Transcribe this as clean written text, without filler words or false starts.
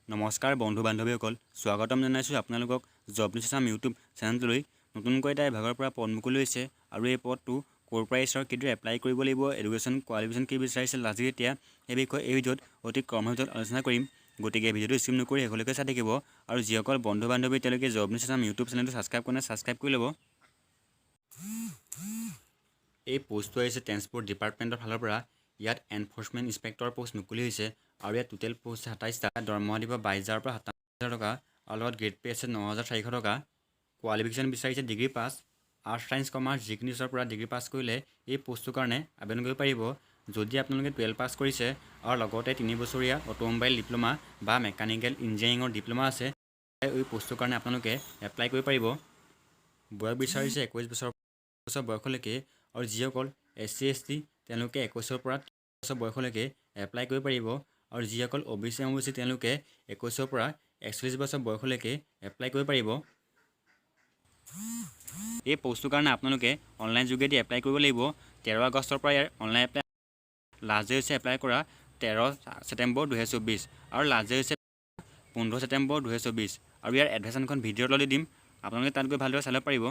নমস্কাৰ বন্ধু বান্ধৱীসকল স্বাগতম জনাইছোঁ আপোনালোকক জব নিউজ আছাম ইউটিউব চেনেলটোলৈ নতুনকৈ এটা বিভাগৰ পৰা পদ মুকলি হৈছে আৰু এই পদটো ক'ৰ পৰা আহিছে আৰু কেতিয়া এপ্লাই কৰিব লাগিব এডুকেশ্যন কোৱালিফিকেশ্যন কি বিচাৰিছে আজি এতিয়া এই বিষয়ে এই ভিডিঅ'ত অতি কম ভিতৰত আলোচনা কৰিম গতিকে ভিডিঅ'টো স্কিপ নকৰি শেষলৈকে চাই থাকিব আৰু যিসকল বন্ধু বান্ধৱী তেওঁলোকে জব নিউজ আছাম ইউটিউব চেনেলটো ছাবস্ক্ৰাইব কৰা নাই ছাবস্ক্ৰাইব কৰি ল'ব এই পোষ্টটো আহিছে ট্ৰেন্সপৰ্ট ডিপাৰ্টমেণ্টৰ ফালৰ পৰা ইয়াত এনফৰ্চমেণ্ট ইনস্পেক্টৰ পোষ্ট মুকলি হৈছে আৰু ইয়াত টোটেল পোষ্ট ২৭টা দৰমহা দিব ২২,০০০ পৰা ২৭,০০০ টকা আৰু লগত গ্ৰেড পে আছে ৯,৪০০ টকা কোৱালিফিকেশ্যন বিচাৰিছে degree pass arts science commerce যিকোনো পৰা ডিগ্ৰী পাছ কৰিলে এই পোষ্টটোৰ কাৰণে আবেদন কৰিব পাৰিব যদি আপোনালোকে 12 পাছ কৰিছে আৰু লগতে 3 বছৰীয়া অটোমোবাইল ডিপ্ল'মা বা মেকানিকেল ইঞ্জিনিয়াৰিঙৰ ডিপ্ল'মা আছে এই পোষ্টটোৰ কাৰণে আপোনালোকে এপ্লাই কৰিব পাৰিব বয়স বিচাৰিছে 21 বছৰ বয়সলৈকে আৰু যিসকল SC ST তেওঁলোকে 21ৰ পৰা 30 বছৰ বয়সলৈকে এপ্লাই কৰিব পাৰিব আৰু যিসকল OBC তেওঁলোকে 21ৰ পৰা 41 বছৰ বয়সলৈকে এপ্লাই কৰিব পাৰিব এই পোষ্টটোৰ কাৰণে আপোনালোকে অনলাইন যোগেদি এপ্লাই কৰিব লাগিব 13 আগষ্টৰ পৰা ইয়াৰ অনলাইন এপ্লাই লাষ্ট ডেট হৈছে এপ্লাই কৰা 13 ছেপ্টেম্বৰ 2024 আৰু লাষ্ট ডেট হৈছে 15 ছেপ্টেম্বৰ 2024 আৰু ইয়াৰ এডভাৰ্টাইজমেণ্টখন ভিডিঅ'ত লৈ দিম আপোনালোকে তাত গৈ ভালদৰে চাব পাৰিব